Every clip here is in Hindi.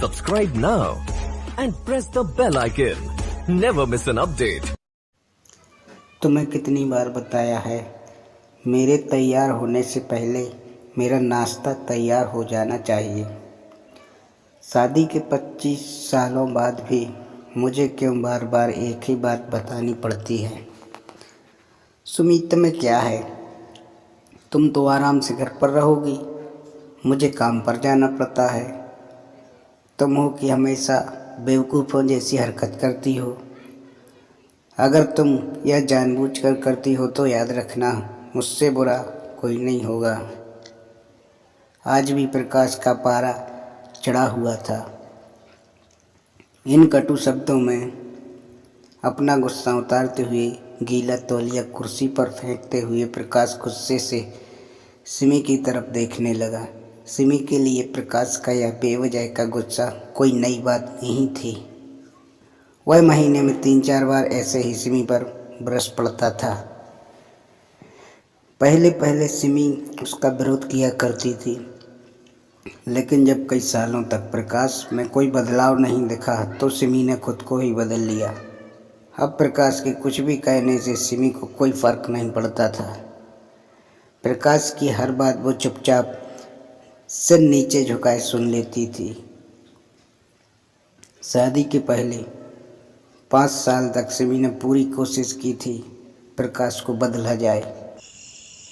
Subscribe now and press the bell icon. Never miss an update. तुम्हें कितनी बार बताया है, मेरे तैयार होने से पहले मेरा नाश्ता तैयार हो जाना चाहिए। शादी के 25 सालों बाद भी मुझे क्यों बार बार एक ही बात बतानी पड़ती है। सुमित में क्या है, तुम तो आराम से घर पर रहोगी, मुझे काम पर जाना पड़ता है। तुम हो कि हमेशा बेवकूफ़ों जैसी हरकत करती हो। अगर तुम यह जानबूझकर करती हो तो याद रखना, मुझसे बुरा कोई नहीं होगा। आज भी प्रकाश का पारा चढ़ा हुआ था। इन कटु शब्दों में अपना गुस्सा उतारते हुए गीला तौलिया कुर्सी पर फेंकते हुए प्रकाश गुस्से से सिमी की तरफ देखने लगा। सिमी के लिए प्रकाश का यह बेवजह का गुस्सा कोई नई बात नहीं थी। वह महीने में 3-4 बार ऐसे ही सिमी पर बरस पड़ता था। पहले पहले सिमी उसका विरोध किया करती थी, लेकिन जब कई सालों तक प्रकाश में कोई बदलाव नहीं दिखा तो सिमी ने खुद को ही बदल लिया। अब प्रकाश के कुछ भी कहने से सिमी को कोई फर्क नहीं पड़ता था। प्रकाश की हर बात वो चुपचाप सिर नीचे झुकाए सुन लेती थी। शादी के पहले 5 साल तक सिमी ने पूरी कोशिश की थी प्रकाश को बदला जाए,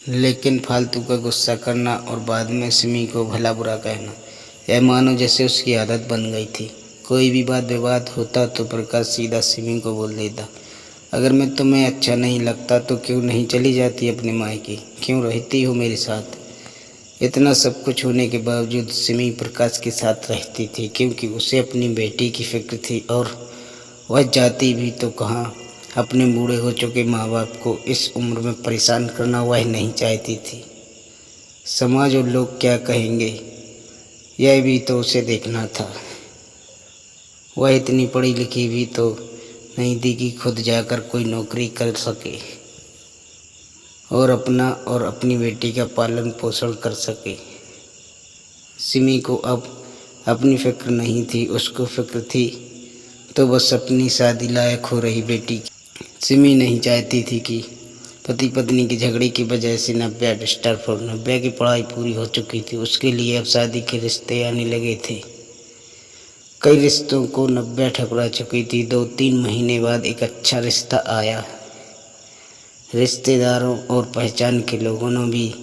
लेकिन फालतू का गुस्सा करना और बाद में सिमी को भला बुरा कहना, यह मानो जैसे उसकी आदत बन गई थी। कोई भी बात विवाद होता तो प्रकाश सीधा सिमी को बोल देता, अगर मैं तुम्हें अच्छा नहीं लगता तो क्यों नहीं चली जाती अपने मायके, क्यों रहती हो मेरे साथ। इतना सब कुछ होने के बावजूद सिमी प्रकाश के साथ रहती थी, क्योंकि उसे अपनी बेटी की फिक्र थी और वह जाती भी तो कहाँ। अपने बूढ़े हो चुके माँ बाप को इस उम्र में परेशान करना वह नहीं चाहती थी। समाज और लोग क्या कहेंगे, यह भी तो उसे देखना था। वह इतनी पढ़ी लिखी भी तो नहीं थी कि खुद जाकर कोई नौकरी कर सके और अपना और अपनी बेटी का पालन पोषण कर सके। सिमी को अब अपनी फिक्र नहीं थी, उसको फिक्र थी तो बस अपनी शादी लायक हो रही बेटी की। सिमी नहीं चाहती थी कि पति पत्नी की झगड़े की वजह से नव्या डिस्टर्ब हो। नव्या की पढ़ाई पूरी हो चुकी थी, उसके लिए अब शादी के रिश्ते आने लगे थे। कई रिश्तों को नव्या ठुकरा चुकी थी। 2-3 महीने बाद एक अच्छा रिश्ता आया। रिश्तेदारों और पहचान के लोगों ने भी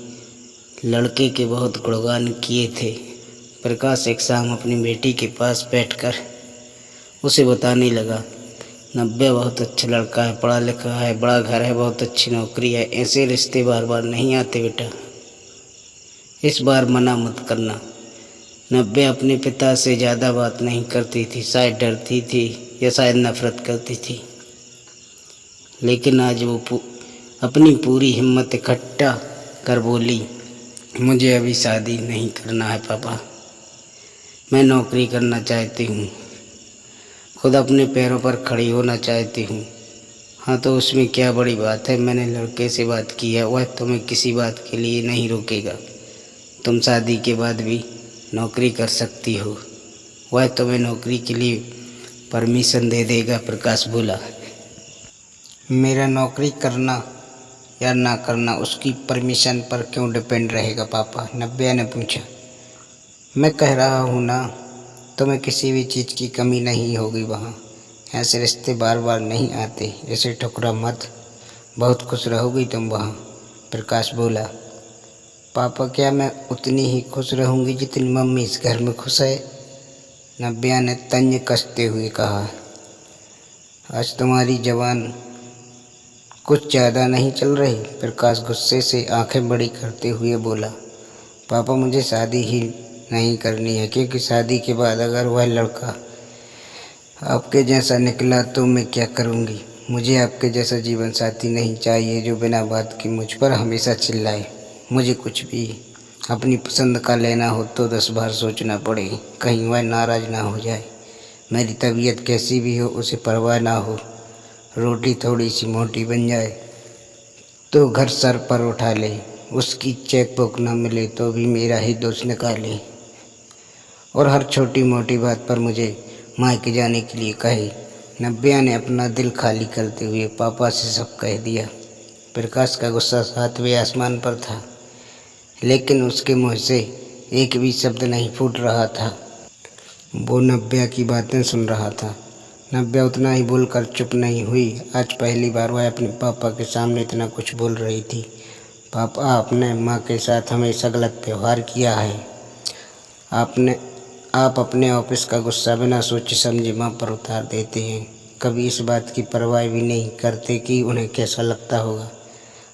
लड़के के बहुत गुणगान किए थे। प्रकाश एक शाम अपनी बेटी के पास बैठकर उसे बताने लगा, नव्या बहुत अच्छा लड़का है, पढ़ा लिखा है, बड़ा घर है, बहुत अच्छी नौकरी है। ऐसे रिश्ते बार बार नहीं आते बेटा, इस बार मना मत करना। नव्या अपने पिता से ज़्यादा बात नहीं करती थी, शायद डरती थी या शायद नफरत करती थी, लेकिन आज वो अपनी पूरी हिम्मत इकट्ठा कर बोली, मुझे अभी शादी नहीं करना है पापा, मैं नौकरी करना चाहती हूँ, खुद अपने पैरों पर खड़ी होना चाहती हूँ। हाँ तो उसमें क्या बड़ी बात है, मैंने लड़के से बात की है, वह तुम्हें किसी बात के लिए नहीं रोकेगा। तुम शादी के बाद भी नौकरी कर सकती हो, वह तुम्हें नौकरी के लिए परमिशन दे देगा। प्रकाश बोला, मेरा नौकरी करना या ना करना उसकी परमिशन पर क्यों डिपेंड रहेगा पापा, नव्या ने पूछा। मैं कह रहा हूँ ना, तुम्हें किसी भी चीज़ की कमी नहीं होगी वहाँ। ऐसे रिश्ते बार बार नहीं आते, इसे ठुकरा मत, बहुत खुश रहोगी तुम वहाँ। प्रकाश बोला, पापा क्या मैं उतनी ही खुश रहूँगी जितनी मम्मी इस घर में खुश है, नव्या ने तंज कसते हुए कहा। आज तुम्हारी जवान कुछ ज़्यादा नहीं चल रही, प्रकाश गुस्से से आंखें बड़ी करते हुए बोला। पापा मुझे शादी ही नहीं करनी है, क्योंकि शादी के बाद अगर वह लड़का आपके जैसा निकला तो मैं क्या करूँगी। मुझे आपके जैसा जीवन साथी नहीं चाहिए जो बिना बात की मुझ पर हमेशा चिल्लाए। मुझे कुछ भी अपनी पसंद का लेना हो तो 10 बार सोचना पड़े, कहीं वह नाराज़ ना हो जाए। मेरी तबीयत कैसी भी हो उसे परवाह ना हो, रोटी थोड़ी सी मोटी बन जाए तो घर सर पर उठा ले, उसकी चेक बुक न मिले तो भी मेरा ही दोष निकाले और हर छोटी मोटी बात पर मुझे मायके जाने के लिए कहे। नव्या ने अपना दिल खाली करते हुए पापा से सब कह दिया। प्रकाश का गुस्सा सातवें आसमान पर था, लेकिन उसके मुंह से एक भी शब्द नहीं फूट रहा था। वो नव्या की बातें सुन रहा था। नव्या उतना ही बोलकर चुप नहीं हुई। आज पहली बार वह अपने पापा के सामने इतना कुछ बोल रही थी। पापा, आपने माँ के साथ हमेशा गलत व्यवहार किया है। आप अपने ऑफिस का गुस्सा बिना सोचे समझे माँ पर उतार देते हैं। कभी इस बात की परवाह भी नहीं करते कि उन्हें कैसा लगता होगा।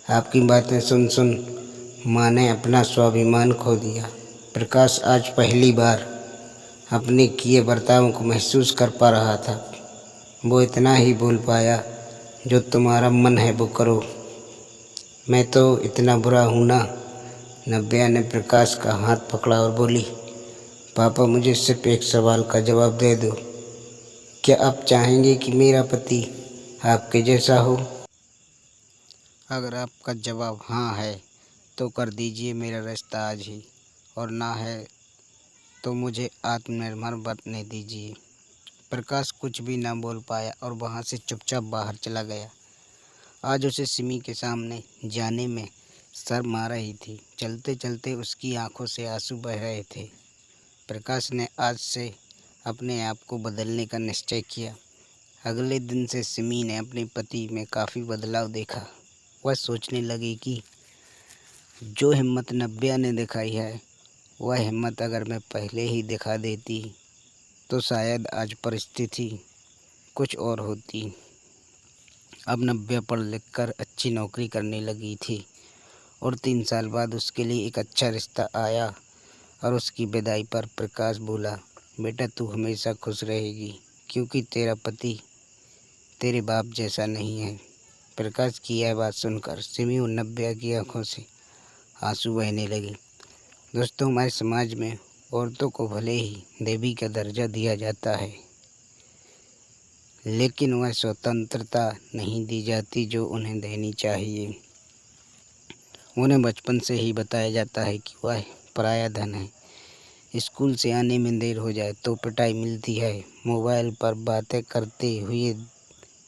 आपकी बातें सुन सुन माँ ने अपना स्वाभिमान खो दिया। प्रकाश आज पहली बार अपने किए बर्ताव को महसूस कर पा रहा था। वो इतना ही बोल पाया, जो तुम्हारा मन है वो करो, मैं तो इतना बुरा हूँ ना। नव्या ने प्रकाश का हाथ पकड़ा और बोली, पापा, मुझे सिर्फ एक सवाल का जवाब दे दो। क्या आप चाहेंगे कि मेरा पति आपके जैसा हो? अगर आपका जवाब हाँ है तो कर दीजिए मेरा रिश्ता आज ही, और ना है तो मुझे आत्मनिर्भर बनने दीजिए। प्रकाश कुछ भी ना बोल पाया और वहाँ से चुपचाप बाहर चला गया। आज उसे सिमी के सामने जाने में शर्म आ रही थी। चलते चलते उसकी आंखों से आंसू बह रहे थे। प्रकाश ने आज से अपने आप को बदलने का निश्चय किया। अगले दिन से सिमी ने अपने पति में काफ़ी बदलाव देखा। वह सोचने लगी कि जो हिम्मत नव्या ने दिखाई है, वह हिम्मत अगर मैं पहले ही दिखा देती तो शायद आज परिस्थिति कुछ और होती। अब नव्या पढ़ लिख कर अच्छी नौकरी करने लगी थी और 3 साल बाद उसके लिए एक अच्छा रिश्ता आया। और उसकी विदाई पर प्रकाश बोला, बेटा तू हमेशा खुश रहेगी, क्योंकि तेरा पति तेरे बाप जैसा नहीं है। प्रकाश की यह बात सुनकर सिमी और नव्या की आंखों से आंसू बहने लगे। दोस्तों, हमारे समाज में औरतों को भले ही देवी का दर्जा दिया जाता है, लेकिन वह स्वतंत्रता नहीं दी जाती जो उन्हें देनी चाहिए। उन्हें बचपन से ही बताया जाता है कि वह पराया धन है। स्कूल से आने में देर हो जाए तो पिटाई मिलती है। मोबाइल पर बातें करते हुए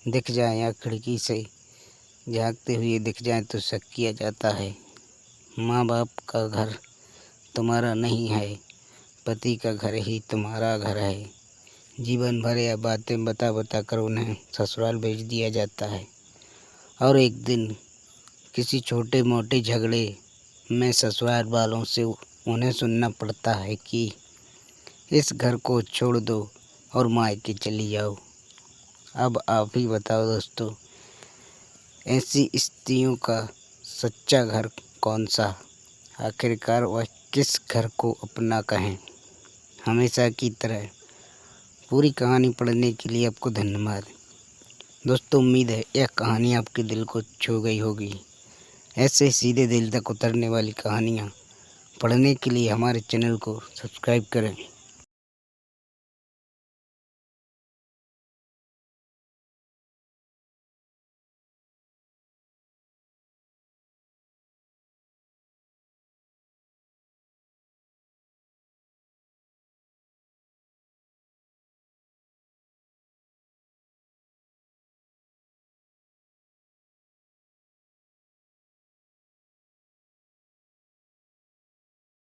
दिख जाए या खिड़की से झांकते हुए दिख जाए तो शक किया जाता है। माँ बाप का घर तुम्हारा नहीं है, पति का घर ही तुम्हारा घर है। जीवन भर यह बातें बता कर उन्हें ससुराल भेज दिया जाता है, और एक दिन किसी छोटे मोटे झगड़े में ससुराल वालों से उन्हें सुनना पड़ता है कि इस घर को छोड़ दो और मायके चली जाओ। अब आप ही बताओ दोस्तों, ऐसी स्त्रियों का सच्चा घर कौन सा? आखिरकार वह किस घर को अपना कहें? हमेशा की तरह पूरी कहानी पढ़ने के लिए आपको धन्यवाद दोस्तों। उम्मीद है यह कहानी आपके दिल को छू गई होगी। ऐसे सीधे दिल तक उतरने वाली कहानियाँ पढ़ने के लिए हमारे चैनल को सब्सक्राइब करें।